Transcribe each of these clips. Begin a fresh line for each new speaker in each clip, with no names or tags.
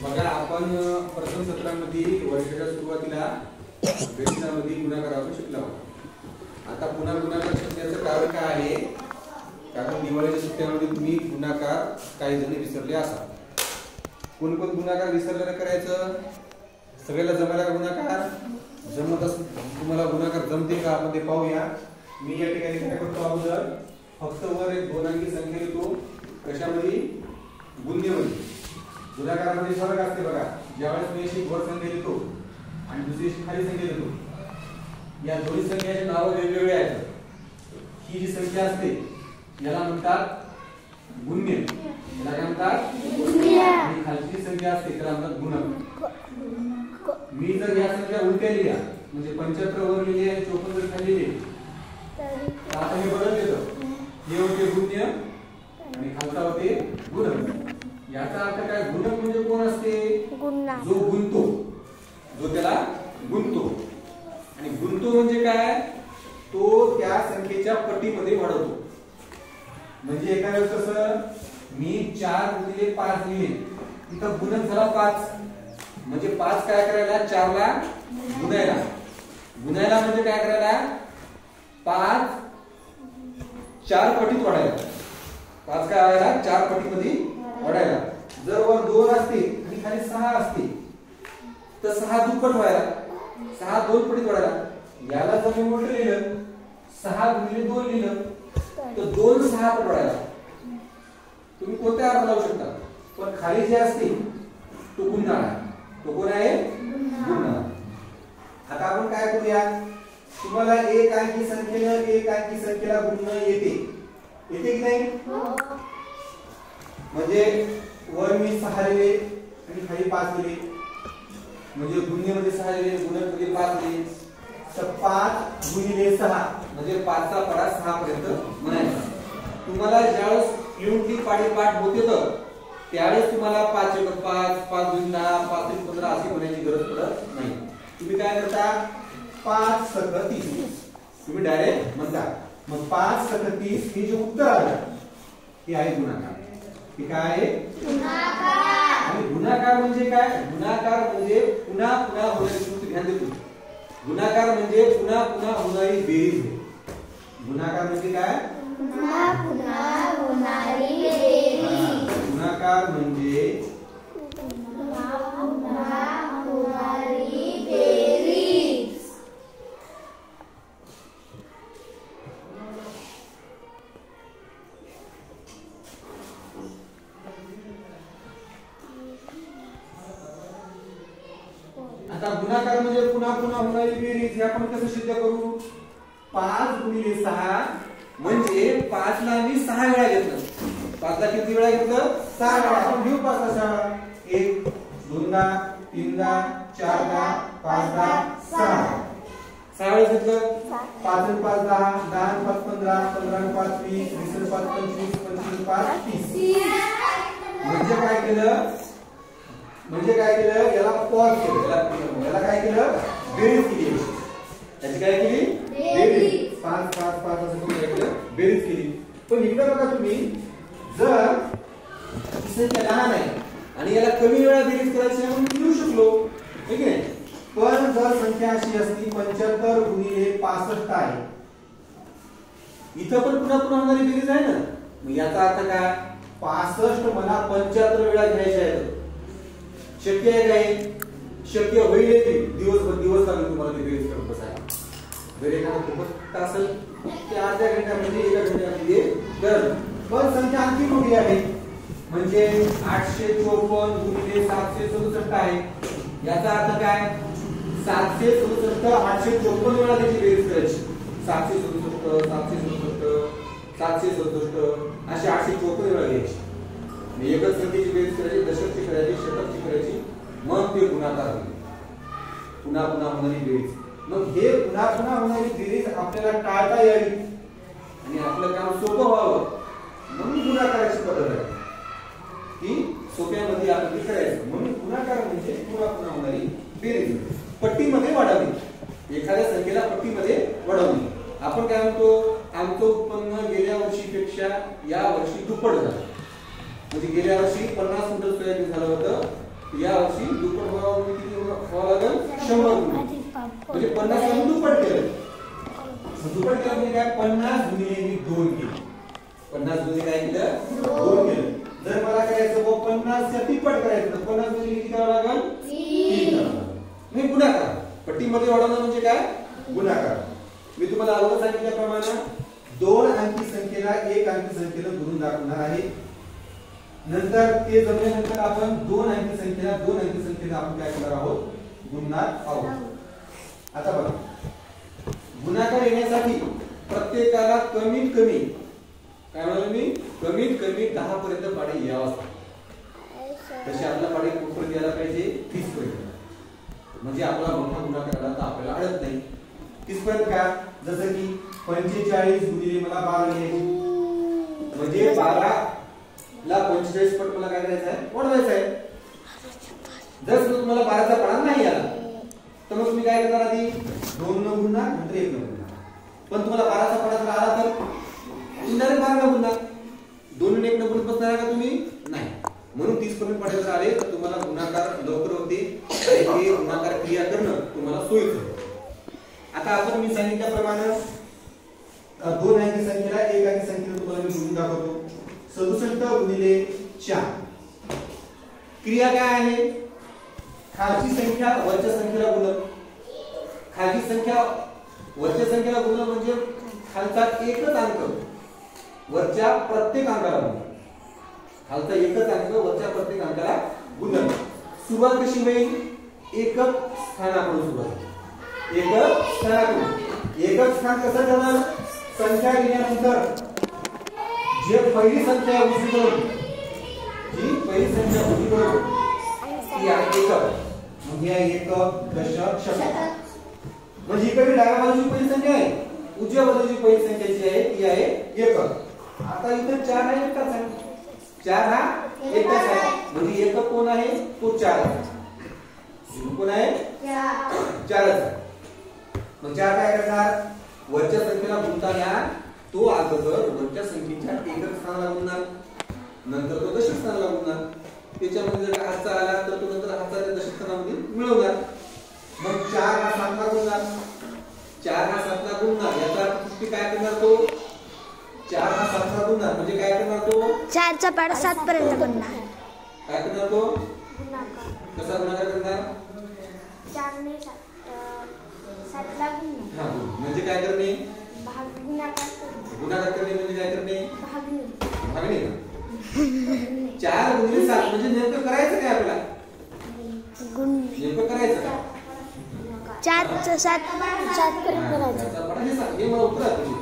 बघा आपण प्रथम सत्रामध्ये वर्षाच्या सुरुवातीला गणितामध्ये गुणाकार आपण शिकलो आहोत। आता पुन्हा गुणाकार शिकण्याचं कारण काय आहे? कारण दिवाळीच्या सुट्ट्यामध्ये तुम्ही गुणाकार काही जण विसरले असाल। कोण कोण गुणाकार विसरलेलं करायचं? सगळ्याला जमायला का गुणाकार? जमत असेल तुम्हाला गुणाकार जमते का आपण ते पाहूया। मी या ठिकाणी काय करतो अगोदर फक्त वर एक दोन अंकी संख्या घेतो। कशामध्ये? गुणनेमध्ये। गुणाकारामध्ये फरक असते बघा। ज्यावेळेस मी अशी वर संख्या घेतो आणि दुसरी खाली संख्या घेतो, या दोन्ही संख्याचे नाव वेगवेगळे आहेत। ही जी संख्या असते याला म्हणतात गुण्य, याला काय म्हणतात? गुण्य। आणि खालची संख्या असते त्याला म्हणतात गुणक। मी जर या संख्या उलट्या लिहिल्या म्हणजे 75 वर लिहिली आणि 54 वर खाली लिहिली तर आता हे बदल येतं। हे होते गुण्य आणि खालचा होते गुणक। याचा अर्थ काय? गुणक म्हणजे कोण असते? जो गुणतो, जो त्याला गुणतो। आणि गुणतो म्हणजे काय? तो त्या संख्येच्या पटीमध्ये वाढवतो। म्हणजे एका वेळेस कसं मी 4 गुणिले 5 लिहिले, इथं गुणक झाला 5, म्हणजे 5 काय करायला? 4 ला गुणायला। गुणायला म्हणजे काय करायला? 5 4 पटीत वाढायला। 5 काय व्हायला? 4 पटीमध्ये वाढायला। जर वर 2 असते आणि खाली 6 असते तर 6 दुप्पट व्हायला, 6 2 पटीत वाढायला। याला जर मी मोठं लिहिलं 6 गुणिले 2 लिहिलं तर 2 6 पट वाढायला। तुम्ही कोणत्या अर्थ लावू शकता, पण खाली जे असते तो गुणणार आहे। तो कोण आहे? गुणणार। आता आपण काय करूया? तुम्हाला एक अंकी संख्येनं एक अंकी संख्येला गुणणं येते की नाही? म्हणजे वर मी 6 लिहिले आणि खाली 5 लिहिले, म्हणजे गुण्यमध्ये 6 लिहिले, गुणकमध्ये 5 लिहिले, तर 5 गुणिले 6 म्हणजे 5 चा पडा 6 पर्यंत म्हणायचा। तुम्हाला ज्यावेळेस लिहून पाठ होते तर त्यावेळेस तुम्हाला 5 × 5, 5 × 10, 5 × 15 अशी म्हणायची गरज पडत नाही। तुम्ही काय करता? 5 सक 30 तुम्ही डायरेक्ट म्हणता। मग 5 सक 30 हे जे उत्तर आलं हे आहे गुणाकार। हे काय आहे? गुणाकार। आणि गुणाकार म्हणजे काय? गुणाकार म्हणजे पुन्हा पुन्हा होणारी गोष्ट। ध्यान देतो, गुणाकार म्हणजे पुन्हा पुन्हा होणारी बेरीज। गुणाकार म्हणजे काय? पुन्हा पुन्हा होणारी बेरीज। गुणाकार म्हणजे पुन्हा पुन्हा होणारी बेरीज। आता गुणाकार म्हणजे पुन्हा पुन्हा होणारी बेरीज। हे आपण कसं सिद्ध करू? 5 गुणिले 6 म्हणजे 5 ला मी 6 वेळा घेतलं। 5 ला किती वेळा घेतलं? 6 वेळा। आपण घेऊ 5 ला 6, 1 2 दा 3 दा 4 दा 5 दा 6 वेळा घेतलं। 5 × 5 10, 10 × 5 15, 15 × 5 20, 20 × 5 25, 25 × 5 30। म्हणजे काय केलं? याला पॉज केलं, याला काय केलं? बेरीज केली। त्याची काय केली? बेरीज। 5 5 5 असं करून काय केलं? बेरीज केली। पण इकडे बघा तुम्ही, जर संख्या लहान आहे आणि याला कमी वेळा बेरीज करायची म्हणून लिहू शकलो, ठीक आहे। पण जर संख्या अशी असती 75 गुणिले 65 आहे, इथं पण पुन्हा पुन्हा होणारी बेरीज आहे ना। मग याचा अर्थ काय? 65 मला 75 वेळा घ्यायचे आहेत। शक्य आहे काय? शक्य होईल की दिवस चालू तुम्हाला ते बेरीज करत बसायला। जर एखादा खूपच असेल ते अर्ध्या घंट्यामध्ये 1 घंट्यामध्ये कर। पण संख्या आणखी मोठी आहे, म्हणजे 854 गुणिले 767 आहे। याचा अर्थ काय? 767 854 वेळा त्याची बेरीज करायची। 767 767 767 अशी 854 वेळा घ्यायची। एकच संख्येची बेरीज करायची, दशकची करायची, शतकची करायची, मग ते गुणाकार होईल। पुन्हा पुन्हा होणारी बेरीज। मग हे पुन्हा पुन्हा होणारी बेरीज आपल्याला टाळता यावी आणि आपलं काम सोपं व्हावं म्हणून गुणाकाराची पद्धत आहे की सोप्यामध्ये आपण करायचं। म्हणून गुणाकार म्हणजे पुन्हा पुन्हा होणारी बेरीज पट्टीमध्ये वाढवणे। एखाद्या संख्येला पट्टीमध्ये वाढवणे। आपण काय म्हणतो? आमचं उत्पन्न गेल्या वर्षीपेक्षा या वर्षी दुप्पट झालं। म्हणजे गेल्या वर्षी 50 क्विंटल सोयाबीन झालं होतं, या वर्षी दुप्पट व्हावं किती व्हावं लागेल 100 गुणिले म्हणजे 50 ला दुप्पट केलं. दुप्पट केलं म्हणजे काय 50 गुणिले मी 2 केलं. 50 गुणिले काय केलं 2 केलं. जर मला करायचं 50 च्या तिप्पट करायचं तर 50 गुणिले किती करावं लागेल 3 करावं लागेल. मी गुणाकार पट्टीमध्ये वाढवणं म्हणजे काय गुणाकार. मी तुम्हाला अगोदर सांगितल्याप्रमाणे 2 अंकी संख्येला 1 अंकी संख्येला गुणून दाखवणार आहे. नंतर ते जमल्यानंतर आपण 2 अंकी संख्येला 2 अंकी संख्येला आपण काय करणार आहोत गुणणार आहोत. आता बघा गुणाकार येण्यासाठी प्रत्येकाला कमीत कमी काय म्हणालो मी कमीत कमी 10 पर्यंत पाढे यावं लागतं. तसे आपला पाढे कुठपर्यंत यायला पाहिजे 30 पर्यंत. म्हणजे आपला मोठा गुणाकार आला तर आपल्याला अडत नाही. 30 पर्यंत का जसं की 45 गुणिले मला 12 लिहायचे म्हणजे 12 ला 45 पट मला काय करायचं आहे वाढवायचं आहे. जर तुम्हाला 12 चा पाढा नाही आला तर मग तुम्ही काय करणार आधी 2 न गुणणार नंतर 1 न गुणणार. पण तुम्हाला 12 चा पाढा जर आला तर तुम्ही डायरेक्ट 12 न गुणणार. 2 न 1 न गुणत बसणार का तुम्ही नाही. म्हणून 30 पर्यंत पाढे जर आले तर तुम्हाला गुणाकार लवकर होते आणि हे गुणाकार क्रिया करणं तुम्हाला सोयीचं होतं. आता आपण मी सांगितल्याप्रमाणे 2 अंकी संख्येला 1 अंकी संख्येला तुम्हाला मी गुणून दाखवतो. 67 गुणिले 4 क्रिया काय आहे खालची संख्या वरच्या संख्येला गुणन. खालची संख्या वरच्या संख्येला गुणन म्हणजे खालचा एकच अंक वरच्या प्रत्येक अंकाला गुणन. खालचा एकच अंक वरच्या प्रत्येक अंकाला गुणन. सुरुवात कशी होईल एकक स्थानाकडून सुरुवात. एकक स्थानाकडून एकक स्थान कसं ठरणार संख्या लिहिल्यानंतर जे पहिली संख्या उजवीकडून जी पहिली संख्या उजवीकडून ती आहे एकक. मग या एकक दशक शतक म्हणजे इकडे डाव्या बाजूची पहिली संख्या आहे उजव्या बाजूची पहिली संख्या जी आहे ती आहे एकक. आता इथे 4 आहे एकच आहे. 4 हा एकच आहे म्हणजे एकक कोण आहे तो 4 आहे. कोण आहे 4च आहे. मग 4 काय करणार वरच्या संख्येला गुणताना तो अगोदर वरच्या संख्येच्या एकक स्थानाला गुणणार नंतर तो दशक स्थानाला गुणणार. त्याच्यामध्ये जर हातचा आला तर तो नंतर हातचा दशक स्थानामध्ये मिळवणार. मग 4 हा 7 ला गुणणार 4 हा 7 ला गुणणार याचा अर्थ काय करणार तो 4 हा 7 ला गुणणार म्हणजे काय करणार तो
4 चा पाढा 7 पर्यंत गुणणार.
काय करणार तो कसा गुणाकार करणार
4 ने 7 ला गुणणार.
हां म्हणजे काय करणे गुणाकार करणे म्हणजे काय करणे भागणे. 4 गुणिले 7 म्हणजे नेमकं करायचं काय आपल्याला नेमकं करायचं
4 चा 7 पर्यंत करायचं.
हे मला उत्तर आहे.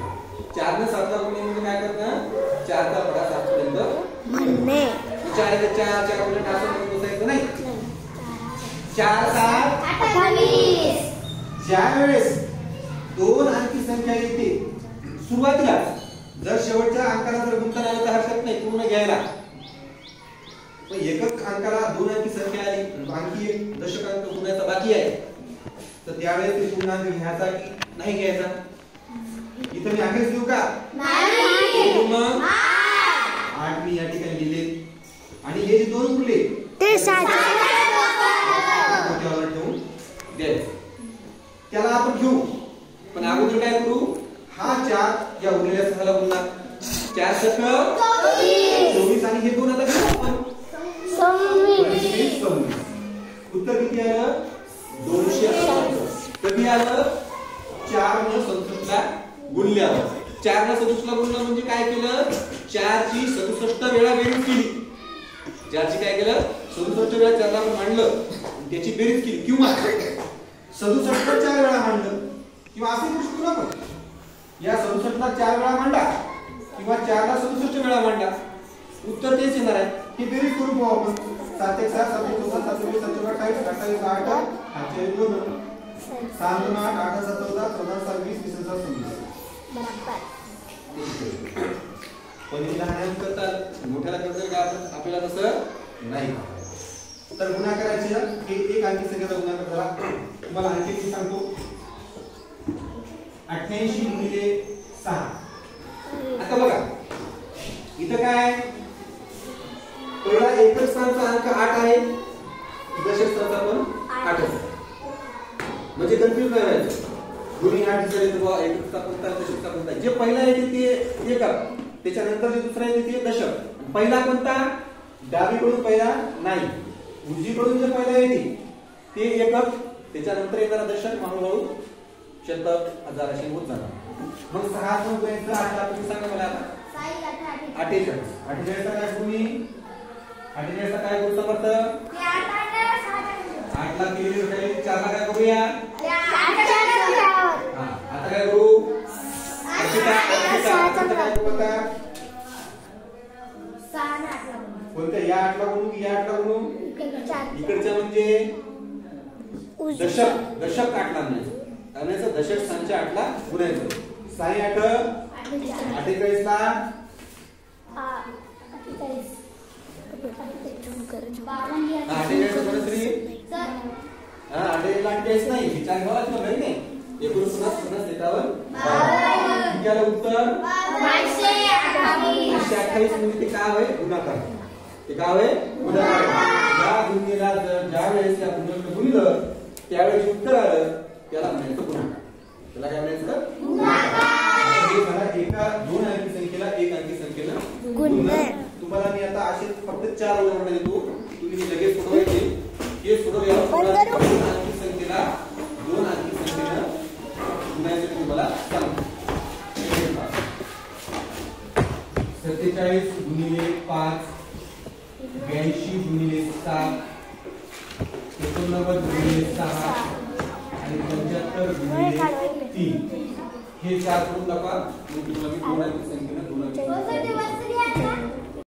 4 ने 7 ला गुणणे म्हणजे काय करणार 4 चा पाढा 7 पर्यंत
म्हणणे.
4 चे 4 उलट असं बसायचं नाही. 4 7
28.
ज्यावेळेस 2 अंकी संख्या येते सुरुवातीला जर शेवटच्या अंकाला जर गुणता आलं तर हरकत नाही पूर्ण घ्यायला. पण एकक अंकाला 2 अंकी संख्या आली बाकी एक दशक अंक गुणायचा बाकी आहे तर त्यावेळेस ते पूर्णांक घ्यायचा की नाही घ्यायचा. इथे मी अंकच देऊ का नाही. मग 8 मी या ठिकाणी लिहिले आणि हे जे 2 उरले
ते 7
ठेवून द्यायचं. त्याला आपण घेऊ पण अगोदर काय करू हा 4 या उरलेल्या संख्येला गुणणार 4 × 24 आणि हे 2 आता घेऊ आपण 26. उत्तर किती आलं 268. कधी आलं 4 ने 67 ला गुणल्यावर. 4 ने 67 ला गुणलं म्हणजे काय केलं 4 ची 67 वेळा बेरीज केली. 4 ची काय केलं 67 वेळा 4 ला आपण मांडलं त्याची बेरीज केली किंवा 67 4 वेळा मांडलं किंवा असे करू शकतो ना आपण या 67 ला 4 वेळा मांडा किंवा 4 ला 67 वेळा मांडा उत्तर तेच येणार आहे. ही बेरीज करू पाहू आपण 7 1 7 7 2 7 7 2 7 28 28 8 8 2 7 2 8 8 7 14 14 7 20 20 26 बरोबर. पण हे लहान करतात मोठ्याला करतात का आपण आपल्याला तसं नाही. तर गुणाकाराची हे एक अंकी संख्येचा गुणाकार करा. तुम्हाला आणखी मी सांगतो 88 गुणिले 6. आता बघा इथं काय पहिला एकच स्थानचा अंक 8 आहे दशस्थाचा पण 8 असतो. म्हणजे कन्फ्युज नाही व्हायचं. दोन्ही 8 दिसले तर एकचा कोणता दशकचा कोणता. जे पहिला येते ते एकक, त्याच्यानंतर जे दुसरा येते ते दशक. पहिला कोणता? डावीकडून पहिला नाही, उजवीकडून जे पहिला येते ते एकक, त्याच्यानंतर येणारा दशक, हळूहळू शतक, हजार असे होत जाणार. मग 6 पर्यंत आता तुम्ही सांगा मला आता 48. 48 चा काय गुणी? 48 चा काय गुण समर्थ? 8 ला केली काही 4 ला काय करूया? आता काय करू? 80 काय करू आता? कोणत्या? या 8 ला गुणू की या 8 ला गुणू? इकडच्या म्हणजे दशक 8 ला आणायचं, दशक स्थानच्या 8 ला गुणायचं. 6 8 48 ला 48 नाही, विचार घ्यावा तुला माहिती नाही. 49 देतावर त्याला उत्तर 528 म्हणजे ते काय आहे? गुणाकार. ते काय आहे? गुणाकार. या गुणिलेला ज्या वेळेस या गुणाकार गुणलं त्यावेळेस उत्तर आलं त्याला म्हणायचं गुणाकार. त्याला काय म्हणायचं? गुणाकार. एका 2 अंकी संख्येला 1 अंकी संख्येला गुणलं. तुम्हाला मी आता असे फक्त 4 उदाहरण देतो, तुम्ही लगेच सोडवायचे. हे सोडवल्यावर 2 अंकी संख्येला 2 अंकी संख्येला गुणायचं तुम्हाला सांगतो. 47 गुणिले 5, 82 गुणिले 7, 89 गुणिले 6 आणि 75 गुणिले 3. हे 4 करून दाखवा. मग तुम्हाला मी 2 अंकी संख्येला 2 अंकी